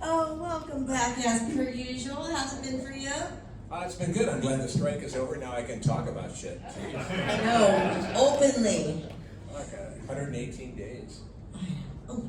Oh, welcome back as per usual. How's it been for you? It's been good. I'm glad the strike is over. Now I can talk about shit. I know, openly. Like 118 days. Oh,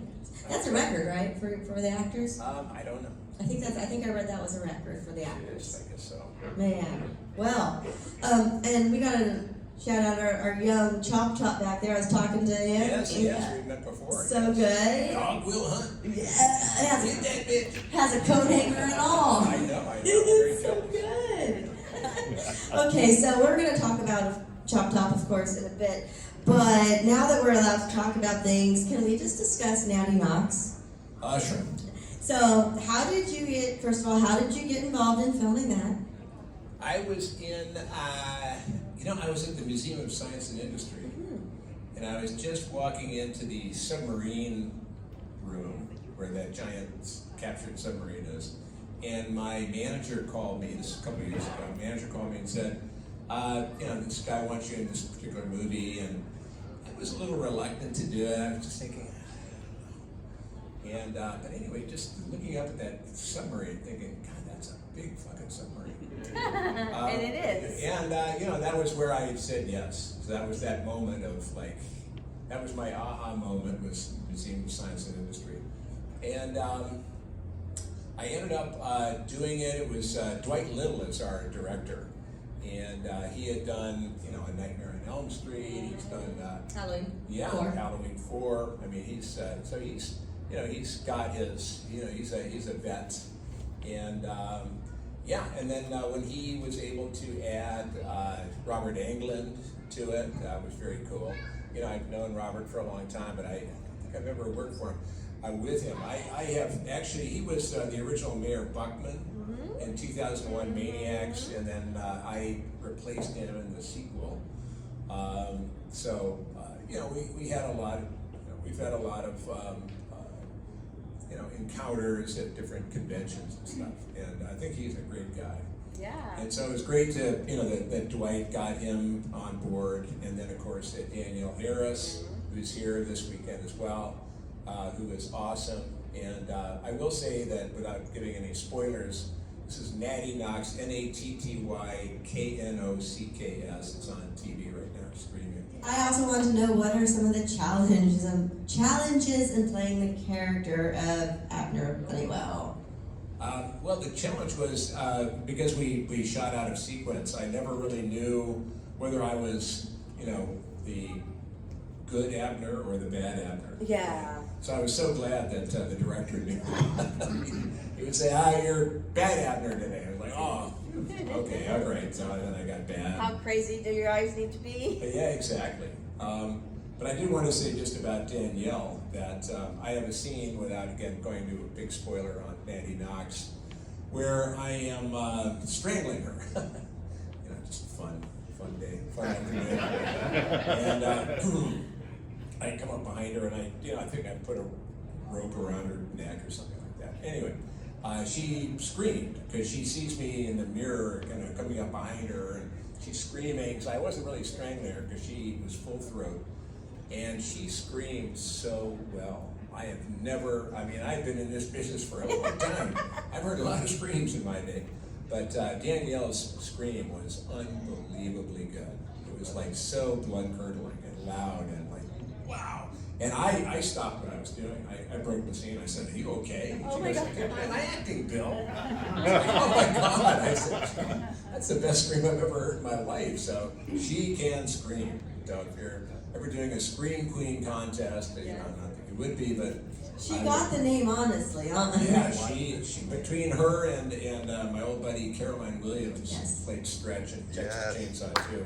that's a record, right, for the actors? I don't know. I think I read that was a record for the actors. I guess so. Man, well, and we got to shout out our young Chop back there. I was talking to him. Yes, we've met before. So good. Dog will hunt. Yeah, Get that bitch. has a coat hanger and all. I know. Very So jealous. good. Okay, so we're going to talk about Chop, of course, in a bit. But now that we're allowed to talk about things, can we just discuss Natty Knox? Sure. So, first of all, how did you get involved in filming that? I was I was at the Museum of Science and Industry, and I was just walking into the submarine room where that giant captured submarine is, and my manager called me, this is a couple of years ago, manager called me and said, this guy wants you in this particular movie, and I was a little reluctant to do it. I was just thinking, but anyway, just looking up at that submarine, thinking, God, that's a big fucking submarine. And it is. And that was where I said yes. So that was that moment of that was my aha moment, was Museum of Science and Industry. And I ended up doing it. It was Dwight Little is our director, and he had done A Nightmare on Elm Street. He's done Halloween. Yeah, 4. Halloween 4. I mean, he's he's got his he's a vet, and and then when he was able to add Robert Englund to it, was very cool. I've known Robert for a long time, but I don't think I've ever worked for him. With him, I have actually. He was the original Mayor Buckman in 2001 Maniacs, and then I replaced him in the sequel. We had a lot. We've had a lot of encounters at different conventions and stuff, and I think he's a great guy. Yeah. And so it was great to that Dwight got him on board, and then of course Danielle Harris, who's here this weekend as well, who is awesome. And I will say that without giving any spoilers, this is Natty Knox, Nattyknocks. It's on TV right now, streaming. I also want to know, what are some of the challenges in playing the character of Abner Honeywell? Well, the challenge was because we shot out of sequence. I never really knew whether I was, the good Abner or the bad Abner. Yeah. So I was so glad that the director knew. He would say, "You're bad Abner today." I was like, "Oh, okay, all right." So then I got bad. How crazy do your eyes need to be? Yeah, exactly. But I did want to say just about Danielle that I have a scene, without again going to a big spoiler on Natty Knox, where I am strangling her. Just a fun day, fun afternoon. And I come up behind her, and I think I put a rope around her neck or something like that. Anyway, she screamed because she sees me in the mirror, kind of coming up behind her, and she's screaming. So I wasn't really strangling her because she was full throat, and she screamed so well. I've been in this business for a long time. I've heard a lot of screams in my day, but Danielle's scream was unbelievably good. It was so blood-curdling and loud and wow. And I stopped what I was doing. I broke the scene. I said, "Are you okay?" And she goes, "I'm acting, Bill." I was like, "Oh my God." I said, "That's the best scream I've ever heard in my life." So she can scream. So if you're ever doing a Scream Queen contest, not that you would be, but she got the name, honestly. Yeah, she between her and my old buddy Caroline Williams, played Stretch in Texas Chainsaw too.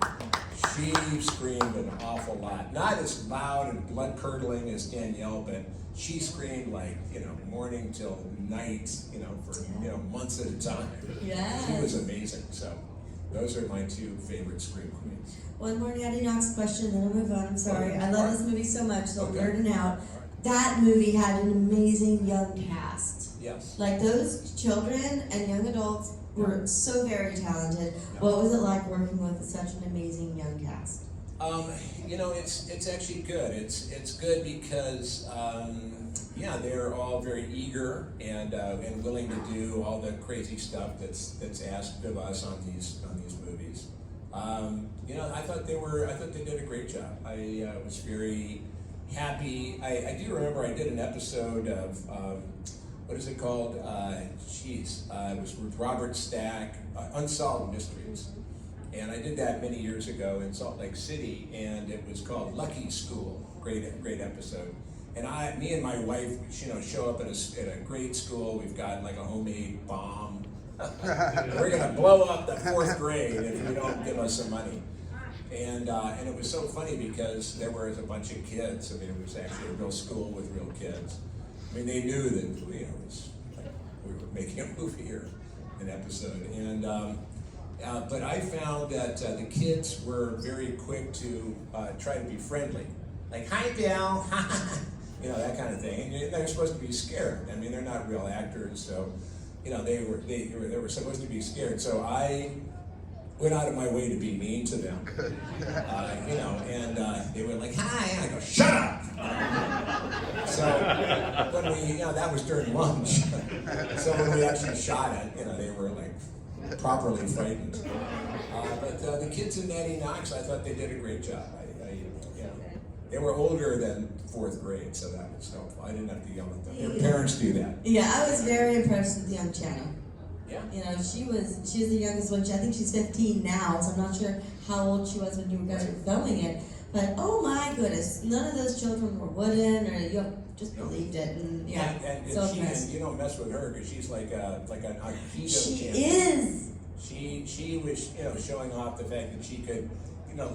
She screamed an awful lot. Not as loud and blood-curdling as Danielle, but she screamed morning till night, for months at a time. Yeah. She was amazing. So those are my two favorite Scream Queens. One more Natty Knox question, then I'll move on. I'm sorry. I love this movie so much, so I'm nerding out. That movie had an amazing young cast. Yes. Those children and young adults were so very talented. What was it like working with such an amazing young cast? It's actually good. It's good because yeah, they're all very eager and willing to do all the crazy stuff that's asked of us on these movies. I thought they did a great job. I was very happy. I do remember I did an episode of what is it called? It was with Robert Stack, Unsolved Mysteries. And I did that many years ago in Salt Lake City, and it was called Lucky School. Great episode. And me and my wife, show up at a great school. We've got like a homemade bomb. We're gonna blow up the 4th grade if you don't give us some money. And it was so funny because there was a bunch of kids. I mean, it was actually a real school with real kids. I mean, they knew that it was like we were making a movie or an episode. And but I found that the kids were very quick to try to be friendly, like "Hi, Bill," that kind of thing. And they're supposed to be scared. I mean, they're not real actors, so they were supposed to be scared. So I went out of my way to be mean to them, and they were like, "Hi," and I go, "Shut up!" So when we, that was during lunch. So when we actually shot it, they were like properly frightened. But the kids in Natty Knox, I thought they did a great job. They were older than 4th grade, so that was helpful. I didn't have to yell at them. Their parents do that. Yeah, I was very impressed with young Channing. Yeah. She was the youngest one. I think she's 15 now, so I'm not sure how old she was when you guys were filming it. But oh my goodness, none of those children were wooden, or you just believed it, and and so you don't mess with her because she's like an Aikido She champion. is. She was showing off the fact that she could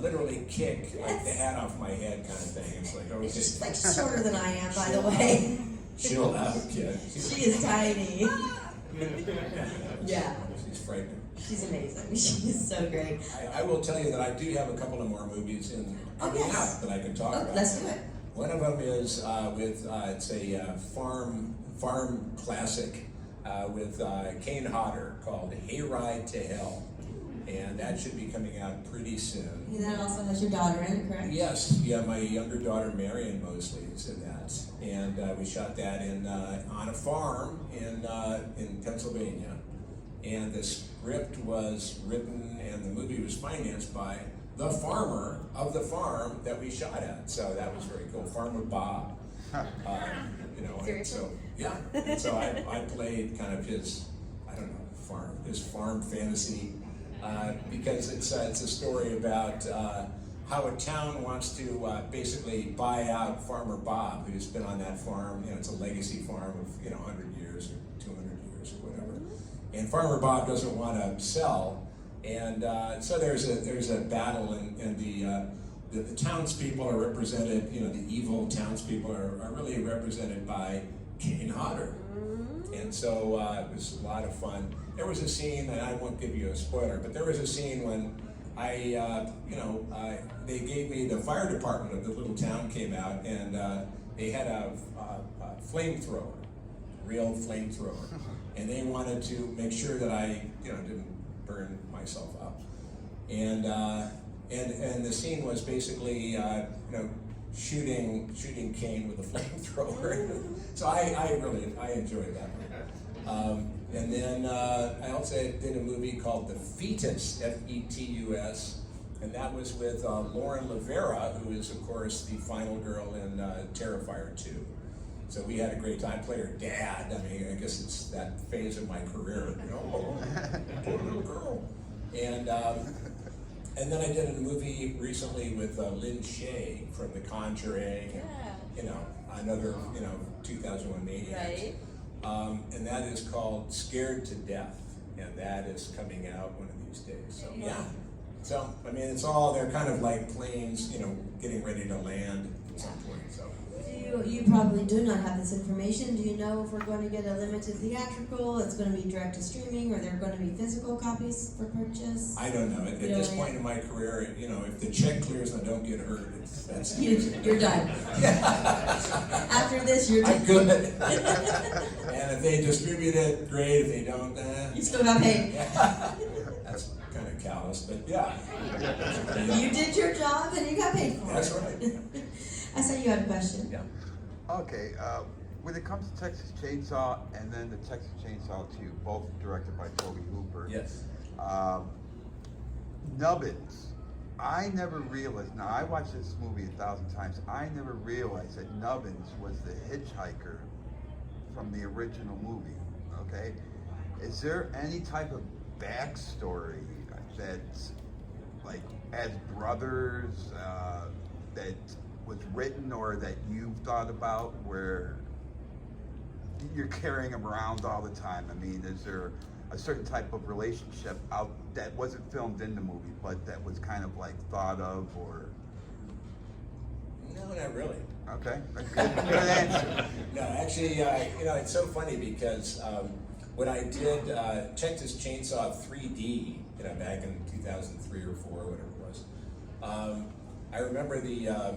literally kick like the hat off my head kind of thing. It's like, okay. She's like shorter than I am, by the way. Chill out, kid. She is tiny. Yeah. She's frightening. She's amazing. She is so great. I will tell you that I do have a couple of more movies coming out that I can talk about. Let's do it. One of them is it's a farm classic with Kane Hodder called Hayride to Hell. And that should be coming out pretty soon. And that also has your daughter in it, correct? Yes, yeah, my younger daughter Marion Moseley is in that, and we shot that on a farm in Pennsylvania, and the script was written and the movie was financed by the farmer of the farm that we shot at. So that was very cool, Farmer Bob. And so yeah, and so I played kind of his farm fantasy. Because it's a story about how a town wants to basically buy out Farmer Bob, who's been on that farm. It's a legacy farm of 100 years or 200 years or whatever. And Farmer Bob doesn't want to sell, and so there's a battle, and the townspeople are represented. The evil townspeople are really represented by Kane Hodder. And so it was a lot of fun. There was a scene, and I won't give you a spoiler, but there was a scene when they gave me, the fire department of the little town came out, and they had a flamethrower, real flamethrower, and they wanted to make sure that I, didn't burn myself up. And the scene was basically, shooting Kane with a flamethrower. So I enjoyed that one. And then I also did a movie called The Fetus, Fetus, and that was with Lauren Rivera, who is, of course, the final girl in Terrifier 2. So we had a great time. I played her dad. I mean, I guess it's that phase of my career. Poor little girl. And then I did a movie recently with Lynn Shay from The Conjuring, another 2001 Maniac. Right. And that is called Scared to Death, and that is coming out one of these days. So yeah. So I mean, they're kind of like planes, getting ready to land at some point. So. You probably do not have this information. Do you know if we're going to get a limited theatrical, it's going to be direct to streaming, or there are going to be physical copies for purchase? I don't know. At this point in my career, if the check clears and I don't get hurt, that's you're done. After this, you're done. I'm good. And if they distribute it, great. If they don't, you still got paid. That's kind of callous, but yeah. You did your job and you got paid for it. That's right. I said you had a question. Yeah. Okay, when it comes to Texas Chainsaw and then the Texas Chainsaw 2, both directed by Toby Hooper. Yes. Nubbins. I never realized, now I watched this movie 1,000 times, I never realized that Nubbins was the hitchhiker from the original movie, okay? Is there any type of backstory that's like as brothers that was written or that you've thought about where you're carrying them around all the time? I mean, is there a certain type of relationship out that wasn't filmed in the movie, but that was kind of like thought of, or? No, not really. Okay, good answer. No, actually, it's so funny because when I did Texas Chainsaw 3D, back in 2003 or 4, whatever it was, I remember the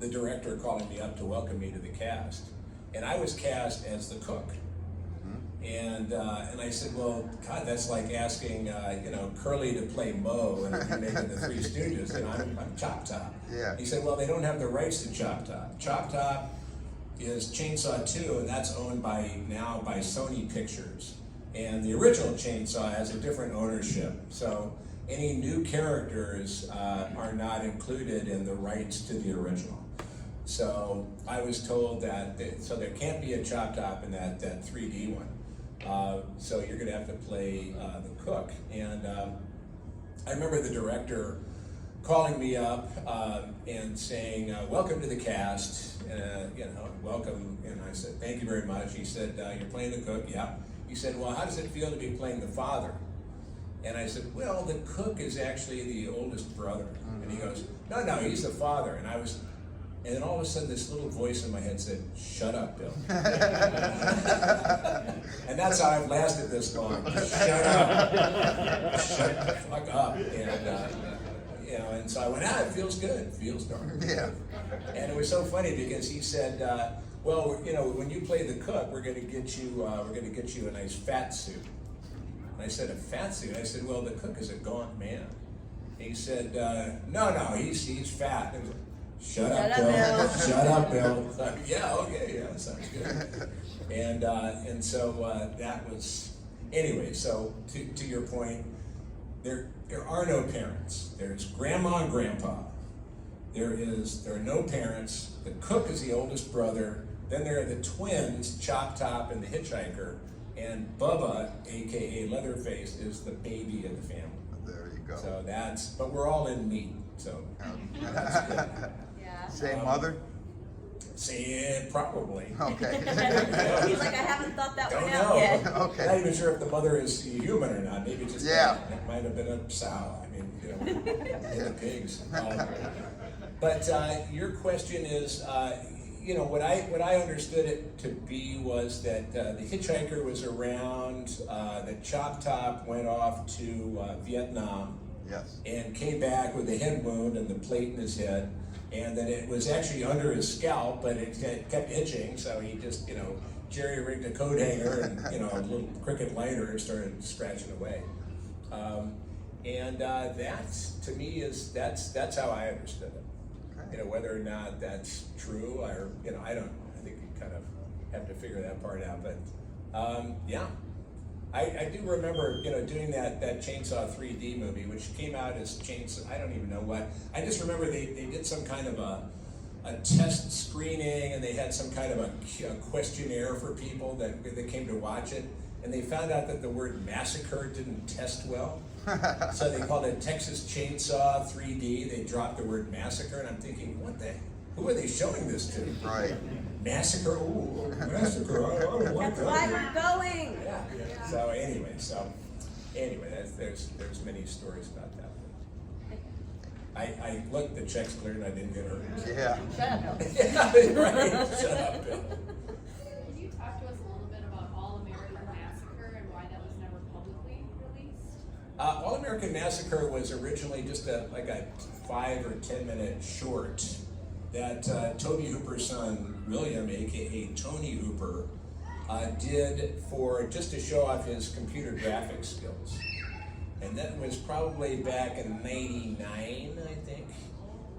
director calling me up to welcome me to the cast, and I was cast as the cook. And I said, well, God, that's like asking, Curly to play Moe and making the Three Stooges, and I'm Chop Top. Yeah. He said, well, they don't have the rights to Chop Top. Chop Top is Chainsaw 2, and that's owned now by Sony Pictures. And the original Chainsaw has a different ownership. So any new characters are not included in the rights to the original. So I was told that, so there can't be a Chop Top in that 3D one. So you're going to have to play the cook. And I remember the director calling me up and saying, welcome to the cast, welcome. And I said, thank you very much. He said, you're playing the cook? Yeah. He said, well, how does it feel to be playing the father? And I said, well, the cook is actually the oldest brother. And he goes, no, he's the father. And then all of a sudden, this little voice in my head said, shut up, Bill. And that's how I've lasted this long. Shut up. Shut the fuck up. And so I went, it feels good. It feels darn good. Yeah. And it was so funny because he said, well, when you play the cook, we're going to get you a nice fat suit. And I said, a fat suit? I said, well, the cook is a gaunt man. He said, no, he's fat. And Shut up, Bill. Shut up, Bill. Like, yeah, okay, yeah, sounds good. And so that was, anyway, so to your point, there are no parents. There's grandma and grandpa. There are no parents. The cook is the oldest brother. Then there are the twins, Chop Top and the Hitchhiker. And Bubba, aka Leatherface, is the baby of the family. There you go. So but we're all in meat, so that's good. Same mother? Probably. Okay. He's like, I haven't thought that Don't one know. out yet. Okay. Not even sure if the mother is human or not. Maybe just Yeah. It might have been a sow. I mean, the pigs. But your question is, what I understood it to be was that the Hitchhiker was around. That Chop Top went off to Vietnam. Yes. And came back with a head wound and the plate in his head. And that it was actually under his scalp, but it kept itching, so he just, jerry-rigged a coat hanger and, a little cricket lighter and started scratching away. That, to me, that's how I understood it. Okay. Whether or not that's true, or, I think you kind of have to figure that part out, but, yeah. I do remember, doing that Chainsaw 3D movie, which came out as Chainsaw, I don't even know what. I just remember they did some kind of a test screening, and they had some kind of a questionnaire for people that came to watch it, and they found out that the word massacre didn't test well. So they called it Texas Chainsaw 3D. They dropped the word massacre, and I'm thinking, who are they showing this to? Right. Massacre? Ooh, massacre. I don't want That's that. why we're going. Yeah. So anyway, there's many stories about that. I looked, the checks cleared, and I didn't get hurt. Yeah. Shut up, Bill. Yeah, right. Shut up, Bill. Could you talk to us a little bit about All American Massacre and why that was never publicly released? All American Massacre was originally just a 5 or 10 minute short that Toby Hooper's son, William, aka Tony Hooper, did just to show off his computer graphics skills. And that was probably back in '99, I think.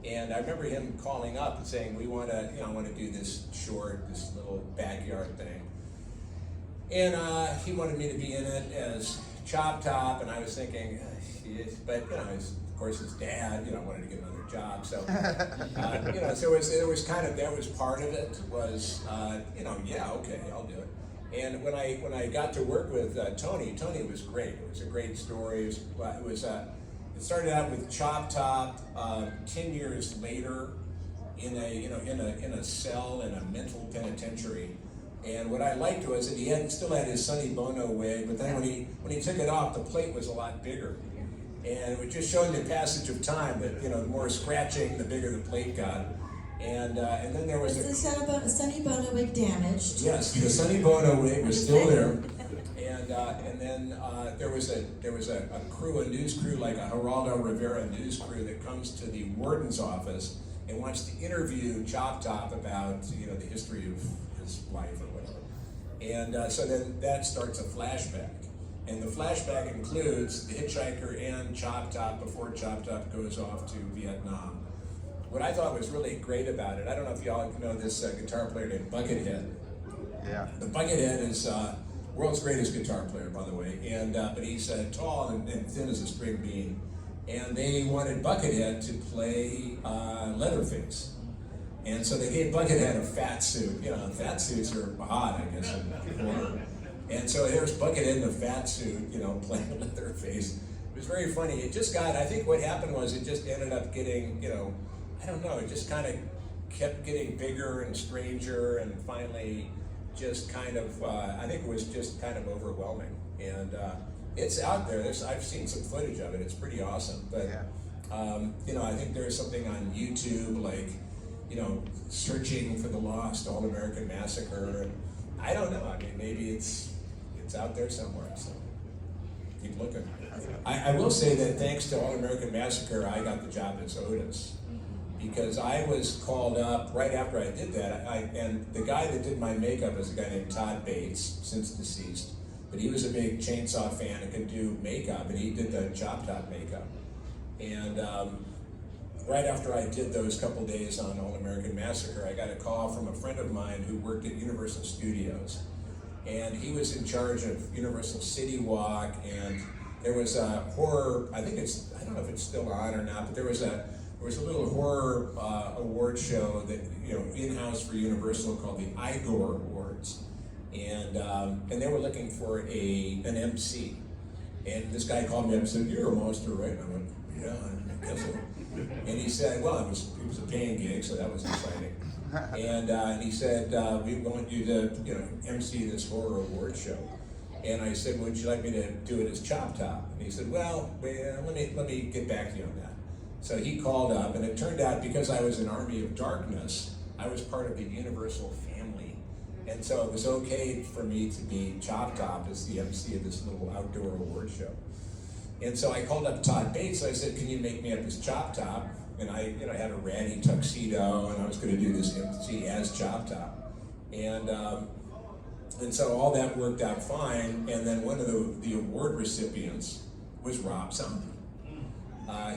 And I remember him calling up and saying, we want to, I want to do this short, this little backyard thing. And he wanted me to be in it as Chop Top, and I was thinking, but of course his dad, wanted to get another job. So, so it was kind of, that was part of it. Was, yeah, okay, I'll do it. And when I got to work with Tony was great. It was a great story. It started out with Chop Top. 10 years later, in a cell in a mental penitentiary. And what I liked was that he still had his Sonny Bono wig, but then when he took it off, the plate was a lot bigger. And it just showed the passage of time that the more scratching, the bigger the plate got. And then there was the Sonny Bono wig damaged? Yes, the Sonny Bono wig was still there. And then there was a crew, a news crew, like a Geraldo Rivera news crew that comes to the warden's office and wants to interview Chop Top about the history of his life or whatever. And so then that starts a flashback. And the flashback includes the hitchhiker and Chop Top before Chop Top goes off to Vietnam. What I thought was really great about it, I don't know if y'all know this guitar player named Buckethead. Yeah. The Buckethead is world's greatest guitar player, by the way, and but he's tall and thin as a spring bean. And they wanted Buckethead to play Leatherface. And so they gave Buckethead a fat suit. Fat suits are hot, I guess, in horror. And so there's Buckethead in a fat suit, playing Leatherface. It was very funny. It just got, I think what happened was it just ended up getting, I don't know, it just kind of kept getting bigger and stranger, and finally just kind of, I think it was just kind of overwhelming. And it's out there. I've seen some footage of it. It's pretty awesome. But, I think there's something on YouTube, like, searching for the lost All-American Massacre. And I don't know. I mean, maybe it's out there somewhere. So keep looking. I will say that thanks to All-American Massacre, I got the job as Otis. Because I was called up right after I did that, and the guy that did my makeup is a guy named Todd Bates, since deceased, but he was a big Chainsaw fan and could do makeup, and he did the Chop Top makeup. And right after I did those couple days on All-American Massacre, I got a call from a friend of mine who worked at Universal Studios, and he was in charge of Universal City Walk, and there was a horror, I don't know if it's still on or not, but there was a little horror award show that in-house for Universal called the Igor Awards, and they were looking for an MC, and this guy called me up and said, "You're a monster, right?" And I went, "Yeah, I guess so." And he said, "Well, it was a paying gig, so that was exciting." And he said, "We want you to MC this horror award show." And I said, "Would you like me to do it as Chop Top?" And he said, "Well, let me get back to you on that." So he called up, and it turned out because I was an Army of Darkness, I was part of the Universal family. And so it was okay for me to be Chop Top as the MC of this little outdoor award show. And so I called up Todd Bates, I said, "Can you make me up as Chop Top?" And I had a ratty tuxedo, and I was going to do this MC as Chop Top. And so all that worked out fine, and then one of the award recipients was Rob Zombie.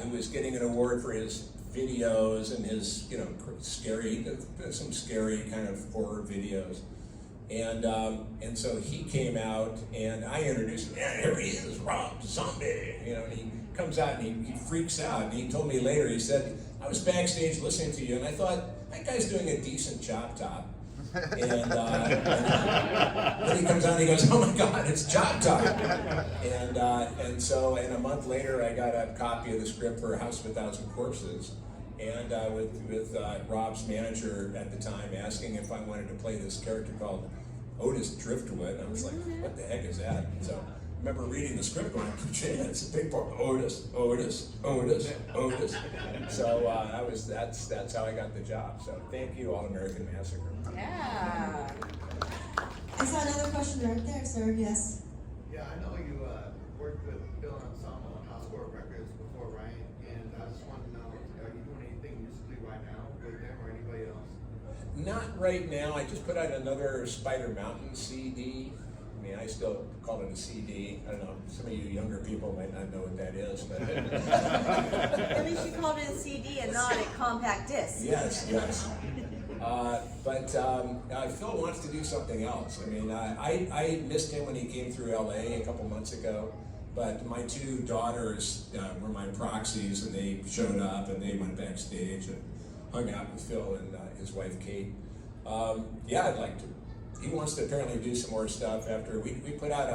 Who was getting an award for his videos and his, some scary kind of horror videos. And so he came out, and I introduced him. "Yeah, here he is, Rob Zombie." And he comes out and he freaks out. And he told me later, he said, "I was backstage listening to you, and I thought, that guy's doing a decent Chop Top." And then he comes out and he goes, "Oh my God, it's Chop Top." And so a month later, I got a copy of the script for House of a Thousand Corpses, and with Rob's manager at the time asking if I wanted to play this character called Otis Driftwood. I was like, "What the heck is that?" And so I remember reading the script going, "Gee, that's a big part. Otis, Otis, Otis, Otis." So that's how I got the job. So thank you, All-American Massacre. Yeah. I saw another question right there, sir. Yes. Yeah, I know you worked with Bill Ensemble on House Court Records before, right? And I just wanted to know, are you doing anything musically right now with them or anybody else? Not right now. I just put out another Spider Mountain CD mean, I still call it a CD. I don't know, some of you younger people might not know what that is, but. At least you called it a CD and not a compact disc. Yes, yes. But Phil wants to do something else. I mean, I missed him when he came through LA a couple months ago, but my two daughters were my proxies, and they showed up and they went backstage and hung out with Phil and his wife Kate. Yeah, I'd like to. He wants to apparently do some more stuff after we put out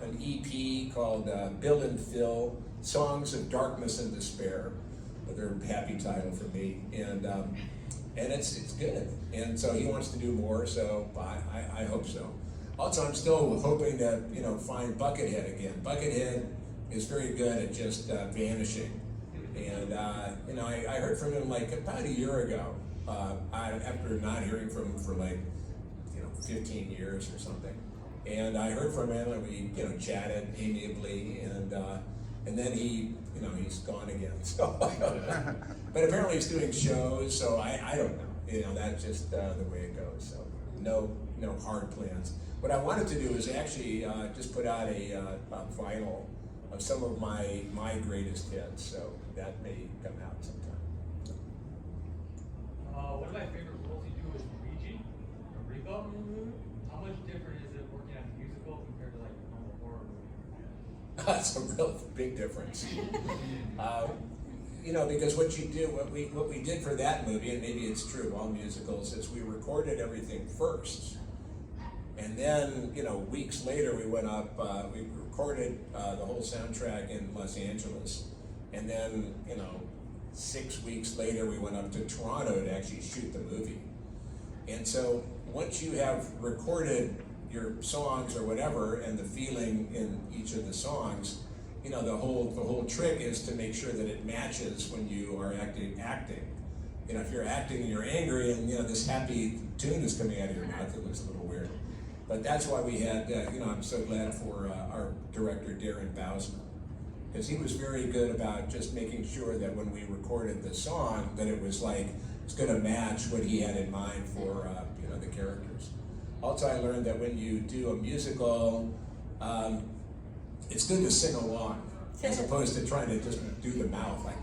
an EP called Bill and Phil, Songs of Darkness and Despair, another happy title for me, and it's good. And so he wants to do more, so I hope so. Also, I'm still hoping to find Buckethead again. Buckethead is very good at just vanishing, and I heard from him like about a year ago. After not hearing from him for like 15 years or something, and I heard from him, and we chatted amiably, and then he's gone again. So, but apparently he's doing shows, so I don't know. That's just the way it goes. So no hard plans. What I wanted to do is actually just put out a vinyl of some of my greatest hits. So that may come out sometime. One of my favorite roles you do is Luigi, or Rico. How much different is it working on a musical compared to like a normal horror movie? That's a real big difference. Because what we did for that movie, and maybe it's true, all musicals, is we recorded everything first. And then, weeks later we went up, we recorded the whole soundtrack in Los Angeles. And then, 6 weeks later we went up to Toronto to actually shoot the movie. And so once you have recorded your songs or whatever and the feeling in each of the songs, the whole trick is to make sure that it matches when you are acting. If you're acting and you're angry and this happy tune is coming out of your mouth, it looks a little weird. But that's why we had, I'm so glad for our director Darren Bousman, because he was very good about just making sure that when we recorded the song, that it was like it's going to match what he had in mind for the characters. Also, I learned that when you do a musical, it's good to sing along as opposed to trying to just do the mouth like.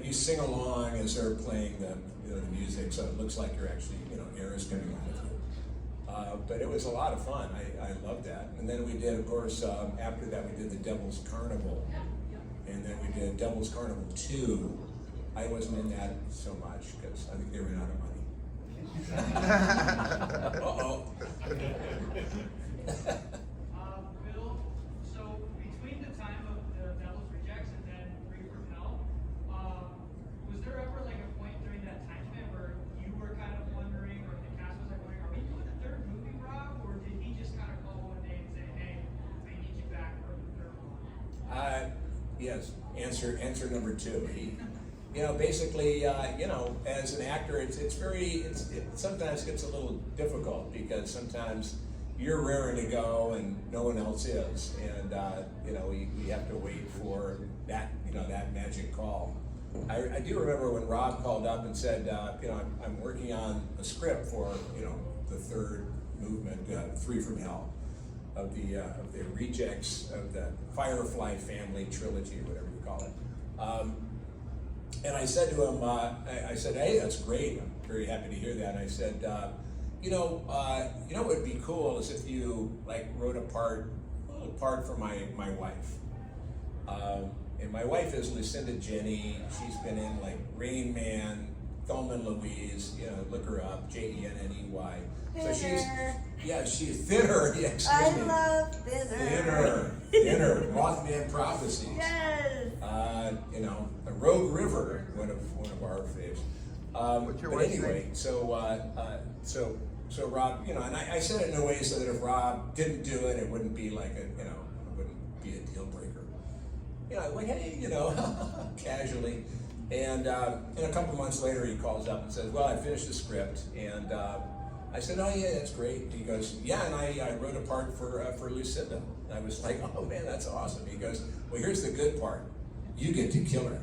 You sing along as they're playing the music, so it looks like you're actually air is coming out of you. But it was a lot of fun. I loved that. And then we did, of course, after that we did the Devil's Carnival, and then we did Devil's Carnival 2. I wasn't in that so much because I think they ran out of money. Uh-oh. Bill, so between the time of the Devil's Rejects and then Free from Hell, was there ever like a point during that time span where you were kind of wondering, or the cast was like wondering, are we doing a third movie, Rob? Or did he just kind of call one day and say, hey, I need you back for the third one? Yes, answer number 2. He, basically, as an actor, it sometimes gets a little difficult because sometimes you're raring to go and no one else is, and we have to wait for that that magic call. I do remember when Rob called up and said, I'm working on a script for the third movement, Free from Hell, of the rejects of the Firefly family trilogy, or whatever you call it. And I said to him, I said, hey, that's great. I'm very happy to hear that. And I said, what would be cool is if you wrote a little part for my wife. And my wife is Lucinda Jenny. She's been in Rain Man, Thelma and Louise. Look her up, Jenney. So she's Thinner. Yeah, excuse me. I love Thinner. Thinner. Mothman Prophecies. Yes. The Rogue River, one of our faves. What's your But wife's anyway, name? so Rob, and I said it in a way so that if Rob didn't do it, it wouldn't be like it wouldn't be a deal breaker. Hey, casually. And a couple months later, he calls up and says, well, I finished the script, and I said, oh yeah, that's great. He goes, yeah, and I wrote a part for Lucinda. And I was like, oh man, that's awesome. He goes, well, here's the good part. You get to kill her.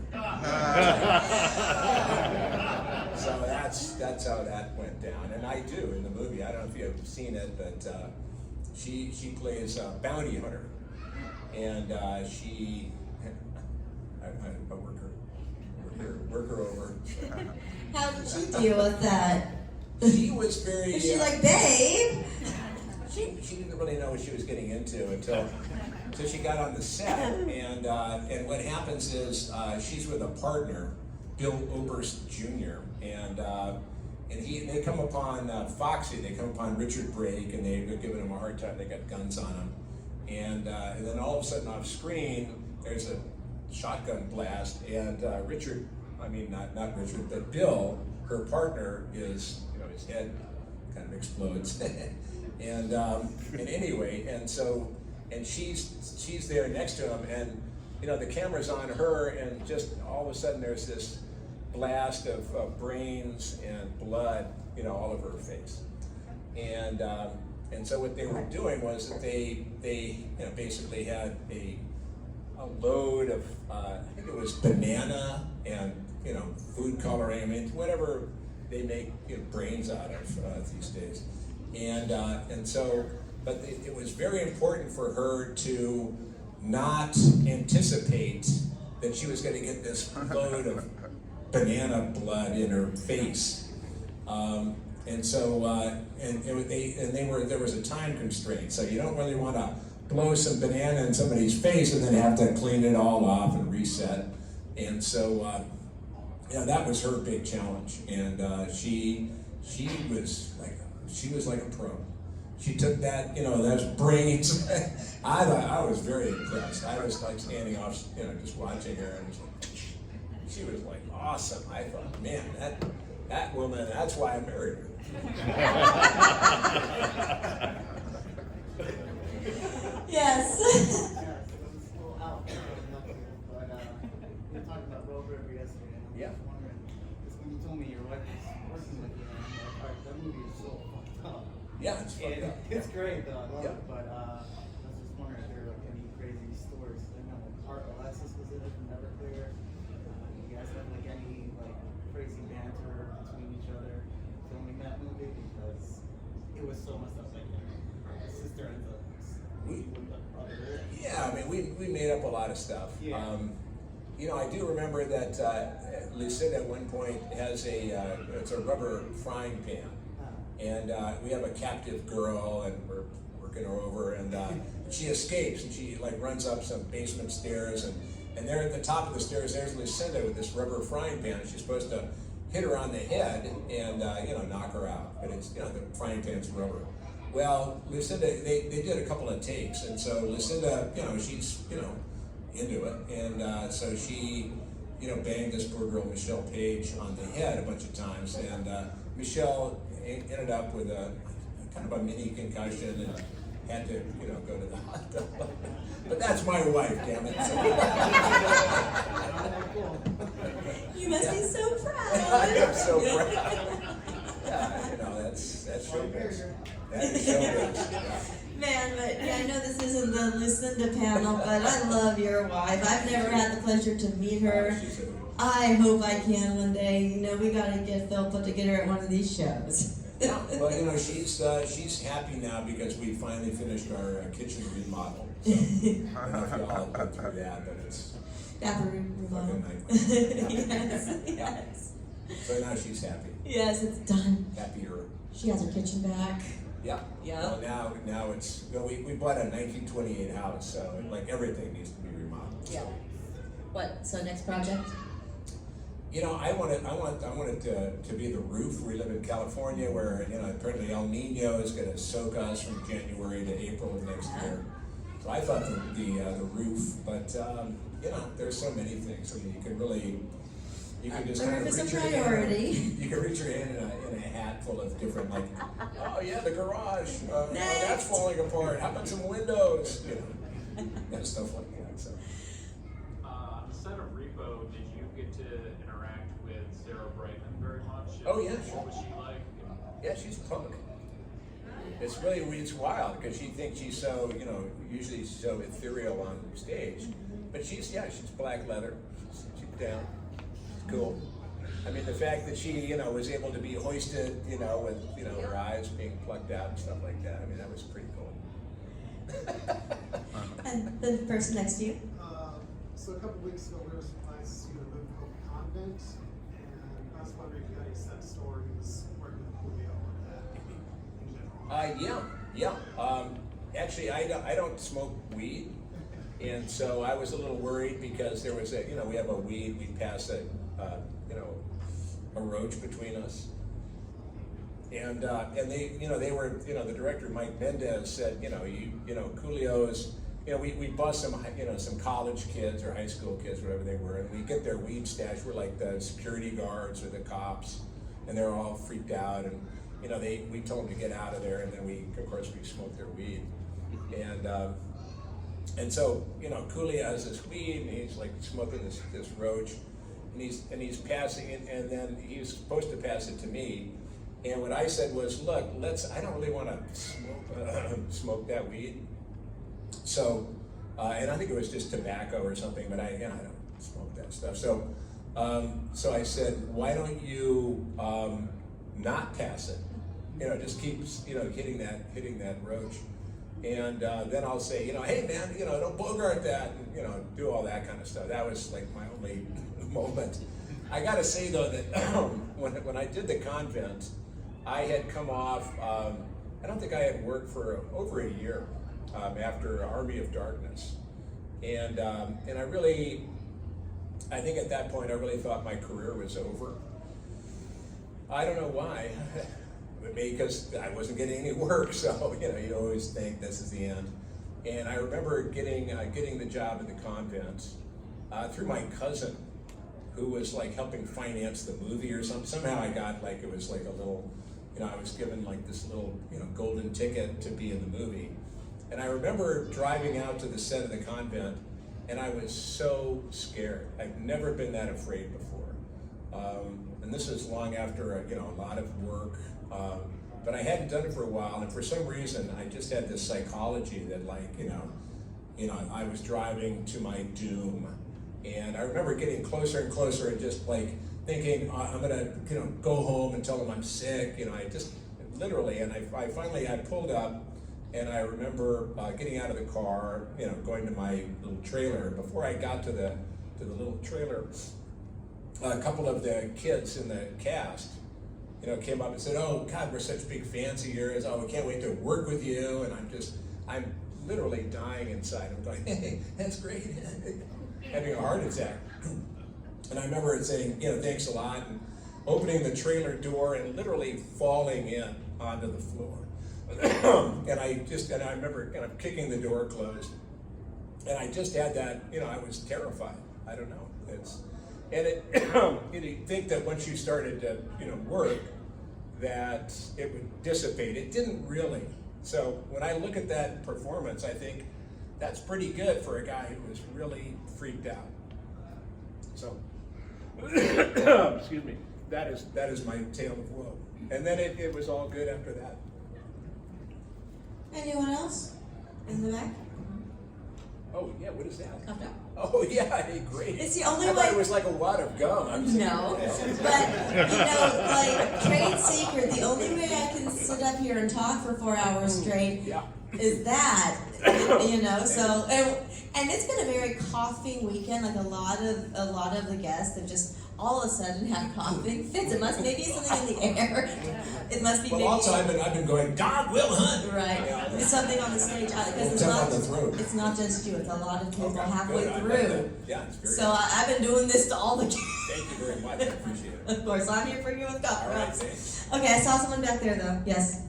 So that's how that went down. And I do in the movie. I don't know if you have seen it, but she plays a bounty hunter, and she I work her over. How did she deal with that? She was very. Was she like, babe? She didn't really know what she was getting into until she got on the set, and what happens is she's with a partner, Bill Oberst Jr. and they come upon Foxy. They come upon Richard Brake, and they're giving him a hard time. They got guns on him, and then all of a sudden off screen there's a shotgun blast, and not Richard, but Bill, her partner, is his head kind of explodes, and anyway, and she's there next to him, and the camera's on her, and just all of a sudden there's this blast of brains and blood, all over her face, and so what they were doing was that they basically had a load of I think it was banana and food coloring, whatever they make brains out of these days, and so, but it was very important for her to not anticipate that she was going to get this load of banana blood in her face, and so there was a time constraint, so you don't really want to blow some banana in somebody's face and then have to clean it all off and reset, and so that was her big challenge, and she was like a pro. She took that, those brains. I was very impressed. I was like standing off, just watching her, and she was like awesome. I thought, man, that woman, that's why I married her. Yes. We were talking about Road River yesterday, and I was wondering, because when you told me your wife was working with you, and I'm like, all right, that movie is so fucked up. Yeah, it's fucked up. It's great though, I love Yeah. it, but I was just wondering if there were like any crazy stories. I know Art Alexis was in it from Everclear. You guys have like any like crazy banter between each other filming that movie, because it was so messed up. Like the sister ends up with the brother. Yeah, we made up a lot of stuff. Yeah. I do remember that Lucinda at one point has it's a rubber frying pan, and we have a captive girl, and we're working her over, and she escapes, and she like runs up some basement stairs, and there at the top of the stairs, there's Lucinda with this rubber frying pan, and she's supposed to hit her on the head and knock her out, but it's the frying pan's rubber. Well, Lucinda, they did a couple of takes, and so Lucinda, she's into it, and so she banged this poor girl Michelle Page on the head a bunch of times, and Michelle ended up with a kind of a mini concussion and had to go to the hospital. But that's my wife, damn it. You must be so proud. I am so proud. Yeah, that's showbiz. That is showbiz. Yeah. Man, but I know this isn't the Lucinda panel, but I love your wife. I've never had the pleasure to meet her. She's a I hope I can one day. We gotta get Phil put together at one of these shows. Yeah, well, she's happy now because we finally finished our kitchen remodel. So I don't know if y'all went through that, but it's Dapper fucking remote. nightmare. Yes. So now she's happy, Yes, it's done. happier. She has her kitchen back. Yeah. Yeah. Well, now it's we bought a 1928 house, so like everything needs to be remodeled. So. Yeah. What? So next project? I want it to be the roof. We live in California, where apparently El Nino is going to soak us from January to April of next year. So I thought the roof, but there's so many things. You can just The kind of roof is a reach your hand. Hand. You can reach your hand in a hat full of different oh yeah, the garage. That's falling apart. How about some windows? And stuff like that. So. On the set of Repo, did you get to interact with Sarah Brightman very much? Oh, yeah, sure. What was she like? Yeah, she's punk. It's wild because she thinks she's so, usually so ethereal on stage. But she's black leather. She's down. It's cool. The fact that she, was able to be hoisted, with, her eyes being plucked out and stuff like that. That was pretty cool. And the person next to you. So a couple weeks ago, we were surprised to see the movie called Convent, and I was wondering if you had any set stories working with Julio on that in general. Yeah. Actually, I don't smoke weed, and so I was a little worried because there was we have a weed, we pass a roach between us. And they were, the director, Mike Mendez, said, Coolio's, we bust some college kids or high school kids, whatever they were, and we get their weed stash. We're like the security guards or the cops, and they're all freaked out, and we told them to get out of there, and then we smoked their weed, and so Coolio has this weed, and he's like smoking this roach, and he's passing it, and then he's supposed to pass it to me. And what I said was, look, I don't really want to smoke that weed. So, and I think it was just tobacco or something, but I don't smoke that stuff. So I said, why don't you not pass it? Just keep, hitting that roach. And then I'll say, hey man, don't bogart that, and, do all that kind of stuff. That was like my only moment. I gotta say though that when I did the Convent, I had come off, I don't think I had worked for over a year after Army of Darkness. And I think at that point I really thought my career was over. I don't know why, because I wasn't getting any work, so you always think this is the end. And I remember getting the job at the Convent through my cousin, who was like helping finance the movie or something. Somehow I got it was like a little, I was given like this little, golden ticket to be in the movie. And I remember driving out to the set of the Convent, and I was so scared. I've never been that afraid before. And this was long after, a lot of work. But I hadn't done it for a while, and for some reason, I just had this psychology that I was driving to my doom. And I remember getting closer and closer and just like thinking, I'm gonna, go home and tell them I'm sick. I just literally, and I finally pulled up, and I remember getting out of the car, going to my little trailer. Before I got to the little trailer, a couple of the kids in the cast, came up and said, "Oh God, we're such big fans of yours. Oh, we can't wait to work with you." And I'm literally dying inside. I'm going, "Hey, that's great." Having a heart attack. And I remember it saying, "Thanks a lot," and opening the trailer door and literally falling in onto the floor. and I remember kind of kicking the door closed. And I just had that, I was terrified. I don't know. You'd think that once you started to, work, that it would dissipate. It didn't really. So when I look at that performance, I think that's pretty good for a guy who was really freaked out. So, excuse me. That is my tale of woe. And then it was all good after that. Anyone else? In the back? Oh yeah, what is that? Coughed up. Oh yeah, great. It's the only I way. thought it was like a wad of gum. No, but like trade secret, the only way I can sit up here and talk for 4 hours straight is that, So and it's been a very coughing weekend. Like a lot of the guests have just all of a sudden had coughing fits. It must maybe it's something in the air. It must be. Well, maybe, also I've been going, God will hunt. Right. Yeah. It's something on the stage because it's not just you. It's a lot of people halfway good. through. Yeah, it's very. So I've been doing this to all the kids. Thank you very much. I appreciate it. Of course, I'm here for you with God. All right, thanks. Okay, I saw someone back there though. Yes.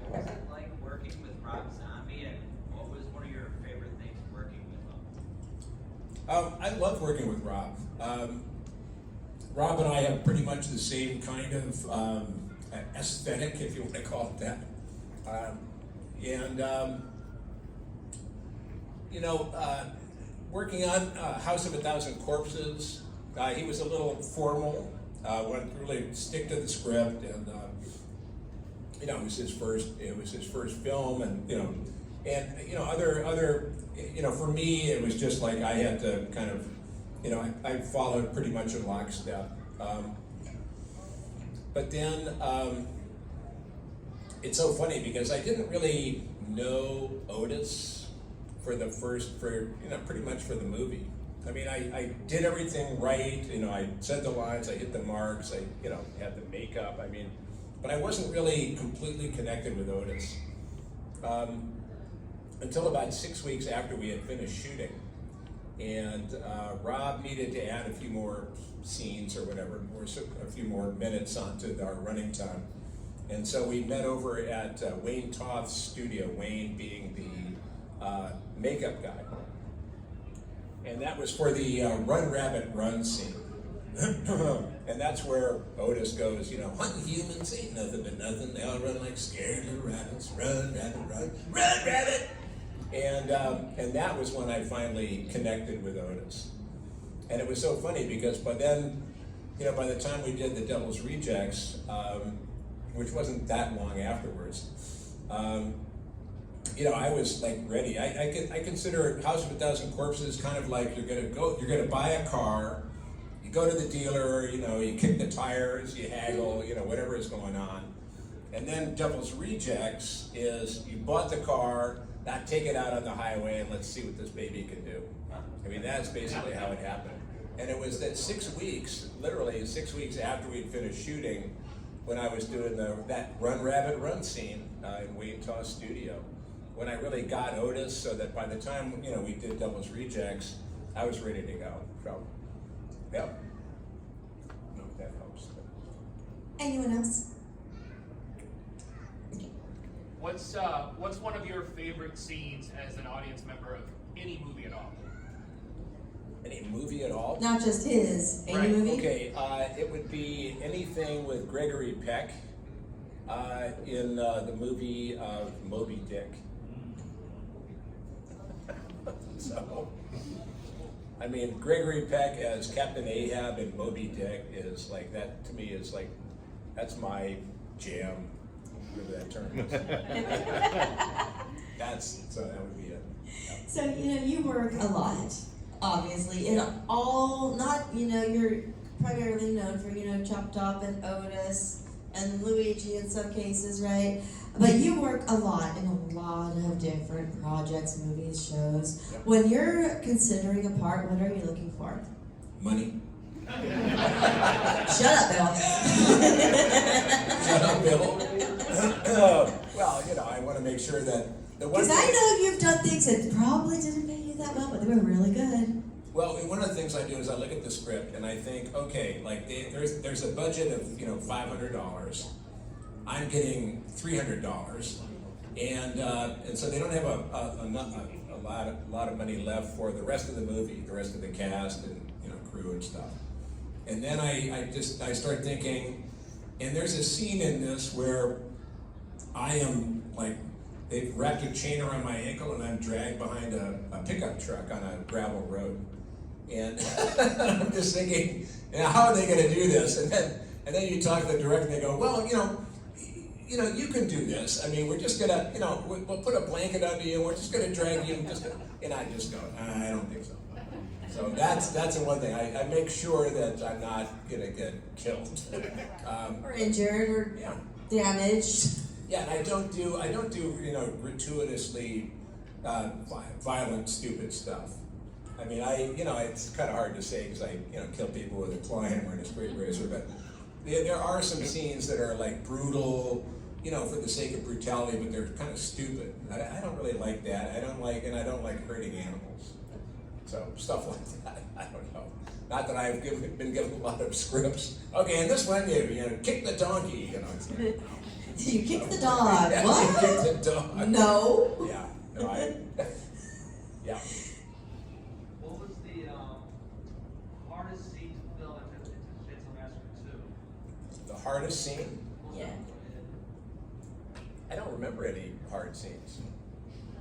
What was it like working with Rob Zombie, and what was one of your favorite things working with him? I love working with Rob. Rob and I have pretty much the same kind of aesthetic, if you want to call it that. Working on House of a Thousand Corpses, he was a little formal, wouldn't really stick to the script, and it was his first film, and other for me it was just like I had to kind of I followed pretty much in lockstep. But then it's so funny because I didn't really know Otis for pretty much for the movie. I mean, I did everything right. I said the lines, I hit the marks, I had the makeup. I mean, but I wasn't really completely connected with Otis until about 6 weeks after we had finished shooting. And Rob needed to add a few more scenes or whatever, or a few more minutes onto our running time. And so we met over at Wayne Toth's studio, Wayne being the makeup guy. And that was for the Run Rabbit Run scene. And that's where Otis goes, hunting humans ain't nothing but nothing. They all run like scared little rabbits. Run, rabbit, run. Run, rabbit! And that was when I finally connected with Otis. And it was so funny because by then, by the time we did The Devil's Rejects, which wasn't that long afterwards, I was like ready. I consider House of a Thousand Corpses kind of like you're gonna buy a car, you go to the dealer, you kick the tires, you haggle, whatever is going on. And then Devil's Rejects is you bought the car, now take it out on the highway and let's see what this baby can do. I mean, that's basically how it happened. And it was that 6 weeks, literally 6 weeks after we'd finished shooting, when I was doing that Run Rabbit Run scene in Wayne Toth's studio, when I really got Otis, so that by the time we did Devil's Rejects, I was ready to go. So, yep. No, that helps. Anyone else? What's one of your favorite scenes as an audience member of any movie at all? Any movie at all? Not just his. Any Right. movie? Okay, it would be anything with Gregory Peck in the movie of Moby Dick. So, I mean, Gregory Peck as Captain Ahab in Moby Dick is like, that to me is like, that's my jam, whatever that term is. So that would be it. Yeah. So, you work a lot, obviously, in all, not, you're primarily known for, Chop Top and Otis and Luigi in some cases, right? But you work a lot in a lot of different projects, movies, shows. Yep. When you're considering a part, what are you looking for? Money. Shut up, Bill. Shut up, Bill. Well, I want to make sure that the one. Because I know you've done things that probably didn't pay you that well, but they were really good. Well, one of the things I do is I look at the script and I think, okay, like there's a budget of $500. I'm getting $300, and so they don't have a lot of money left for the rest of the movie, the rest of the cast and crew and stuff. And then I start thinking, and there's a scene in this where I am like, they've wrapped a chain around my ankle and I'm dragged behind a pickup truck on a gravel road. And I'm just thinking, how are they going to do this? And then you talk to the director and they go, well, you can do this. I mean, we're just going to, we'll put a blanket under you and we're just going to drag you. And I just go, I don't think so. So that's the one thing. I make sure that I'm not going to get killed. Or injured or damaged. Yeah, and I don't do gratuitously violent, stupid stuff. I mean, it's kind of hard to say because I, kill people with a claw hammer and a straight razor, but there are some scenes that are like brutal, for the sake of brutality, but they're kind of stupid. I don't really like that. I don't like hurting animals. So stuff like that. I don't know. Not that I've been given a lot of scripts. Okay, and this one, kick the donkey. You kick the dog. Yeah, What? Kick the dog. No. Yeah. No, yeah. What was the hardest scene to film in Chainsaw Massacre 2? The hardest scene? Yeah. I don't remember any hard scenes.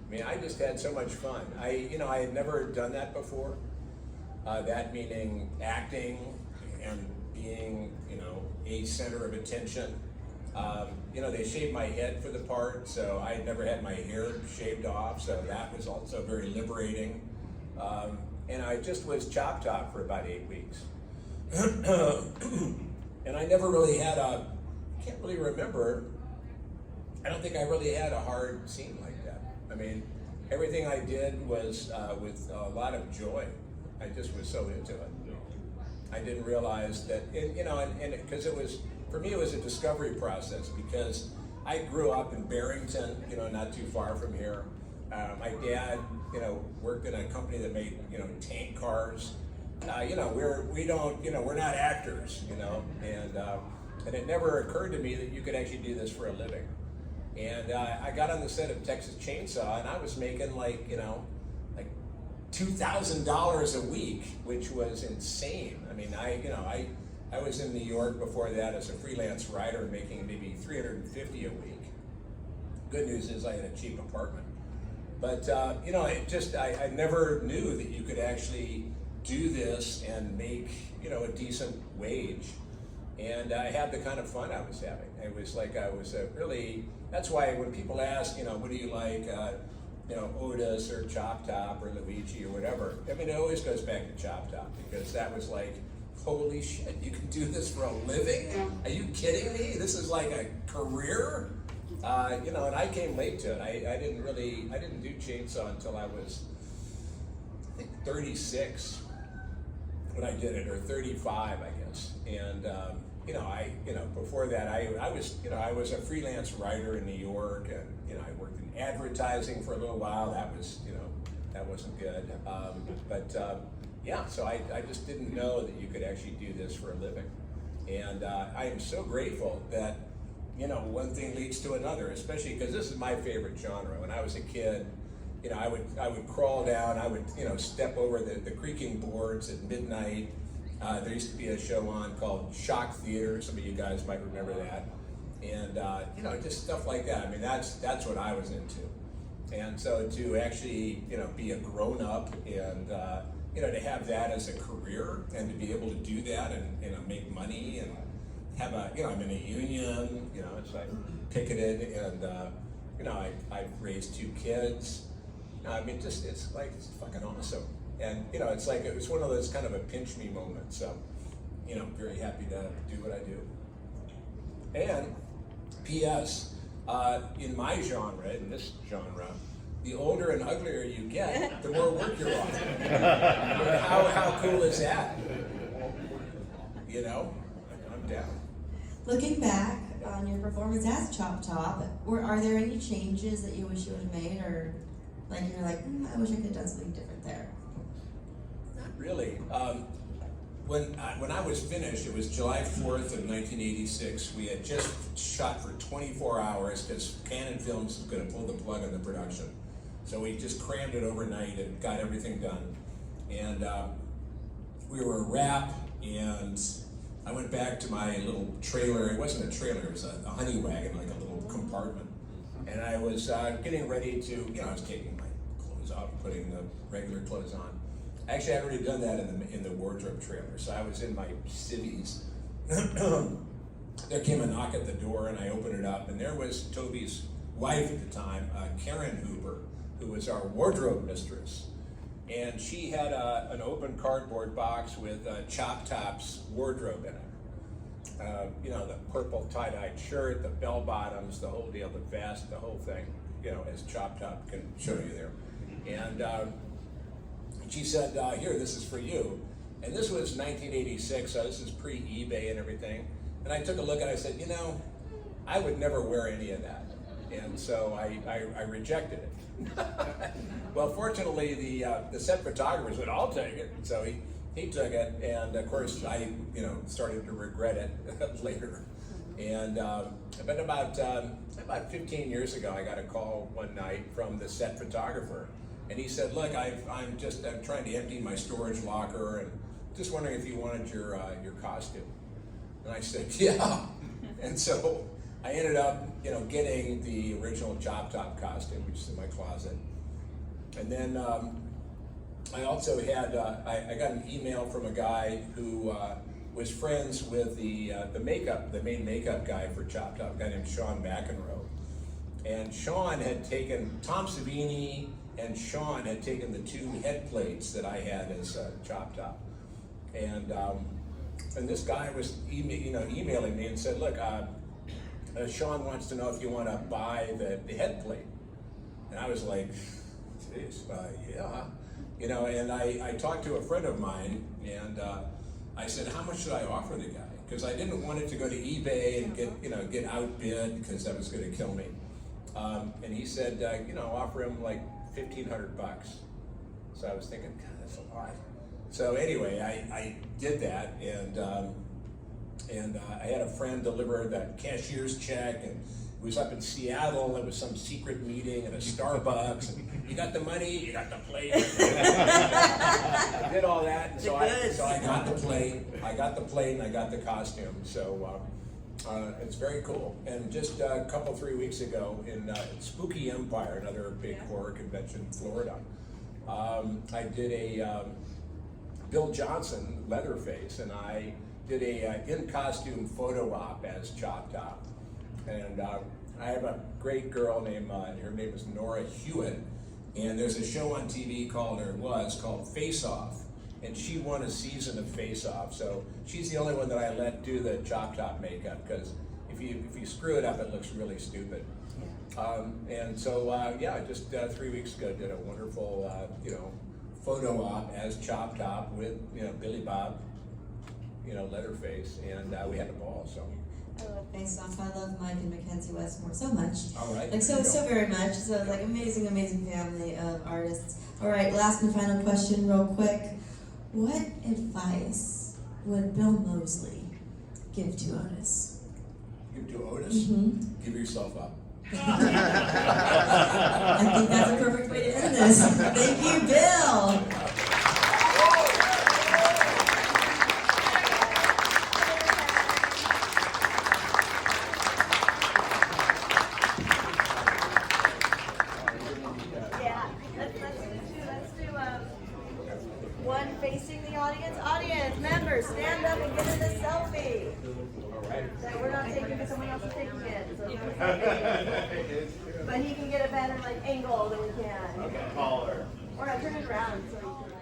I mean, I just had so much fun. I had never done that before. That meaning acting and being, a center of attention. They shaved my head for the part, so I had never had my hair shaved off, so that was also very liberating. And I just was Chop Top for about 8 weeks. And I never really had I can't really remember. I don't think I really had a hard scene like that. I mean, everything I did was with a lot of joy. I just was so into it. I didn't realize that, and because it was, for me, it was a discovery process, because I grew up in Barrington, not too far from here. My dad, worked in a company that made, tank cars. We're not actors, and it never occurred to me that you could actually do this for a living. And I got on the set of Texas Chainsaw, and I was making like $2,000 a week, which was insane. I mean, I was in New York before that as a freelance writer, making maybe $350 a week. Good news is I had a cheap apartment. But, I never knew that you could actually do this and make, a decent wage. And I had the kind of fun I was having. It was like I was really, that's why when people ask, what do you like, Otis or Chop Top or Luigi or whatever, I mean, it always goes back to Chop Top, because that was like, holy shit, you can do this for a living? Are you kidding me? This is like a career? And I came late to it. I didn't do Chainsaw until I was, I think, 36 when I did it, or 35, I guess. And, before that, I was a freelance writer in New York, and, I worked in advertising for a little while. That was, that wasn't good. So I just didn't know that you could actually do this for a living. And I am so grateful that, one thing leads to another, especially because this is my favorite genre. When I was a kid, I would crawl down, I would, step over the creaking boards at midnight. There used to be a show on called Shock Theater. Some of you guys might remember that. And, just stuff like that. I mean, that's what I was into. And so to actually, be a grown up and, to have that as a career and to be able to do that and, make money and have I'm in a union, it's like picketed, and, I've raised 2 kids. I mean, it's fucking awesome. And, it's like, it was one of those kind of a pinch me moments. So, very happy to do what I do. And P.S., in my genre, in this genre, the older and uglier you get, the more work you're on. How cool is that? I'm down. Looking back on your performance as Chop Top, are there any changes that you wish you would have made, or like you're like, I wish I could have done something different there? Not really. When I was finished, it was July 4th of 1986. We had just shot for 24 hours because Canon Films was going to pull the plug on the production. So we just crammed it overnight and got everything done. And we were a wrap, and I went back to my little trailer. It wasn't a trailer, it was a honey wagon, like a little compartment. And I was getting ready to, I was taking my clothes off, putting the regular clothes on. Actually, I'd already done that in the wardrobe trailer. So I was in my civvies. There came a knock at the door, and I opened it up, and there was Toby's wife at the time, Karen Hooper, who was our wardrobe mistress. And she had an open cardboard box with Chop Top's wardrobe in it. The purple tie-dyed shirt, the bell bottoms, the whole deal, the vest, the whole thing, as Chop Top can show you there. And she said, here, this is for you. And this was 1986, so this is pre-eBay and everything. And I took a look and I said, I would never wear any of that. And so I rejected it. Well, fortunately, the set photographer said, I'll take it. So he took it, and of course, I started to regret it later. And but about 15 years ago, I got a call one night from the set photographer, and he said, look, I'm trying to empty my storage locker, and just wondering if you wanted your costume. And I said, yeah. And so I ended up, getting the original Chop Top costume, which is in my closet. And then I also had, I got an email from a guy who was friends with the main makeup guy for Chop Top, a guy named Sean McEnroe. And Sean had taken, Tom Savini and Sean had taken the 2 head plates that I had as Chop Top. And this guy was emailing me and said, look, Sean wants to know if you want to buy the head plate. And I was like, geez, yeah. You know, and I talked to a friend of mine, and I said, how much should I offer the guy? Because I didn't want it to go to eBay and get outbid, because that was going to kill me. And he said, offer him like $1,500. So I was thinking, God, that's a lot. So anyway, I did that, and I had a friend deliver that cashier's check, and it was up in Seattle. It was some secret meeting at a Starbucks. And you got the money, you got the plate. I did all that, and so I got the plate. I got the plate, and I got the costume. So it's very cool. And just a couple, 3 weeks ago in Spooky Empire, another big horror convention in Florida, I did a Bill Johnson Leatherface, and I did a in-costume photo op as Chop Top. And I have a great girl named, her name is Nora Hewitt, and there's a show on TV called Face Off, and she won a season of Face Off. So she's the only one that I let do the Chop Top makeup, because if you screw it up, it looks really stupid. And so just 3 weeks ago, did a wonderful photo op as Chop Top with Billy Bob, Leatherface, and we had a ball. So. I love Face Off. I love Mike and Mackenzie Westmore so much. All right. Like so very much. So like amazing family of artists. All right, last and final question, real quick. What advice would Bill Moseley give to Otis? Give to Otis? Mm-hmm. Give yourself up. I think that's a perfect way to end this. Thank you, Bill. One facing the audience. Audience members, stand up and get in the selfie. That we're not taking it, someone else is taking it. So but he can get a better angle than we can. Okay, taller. Or turn it around so you can.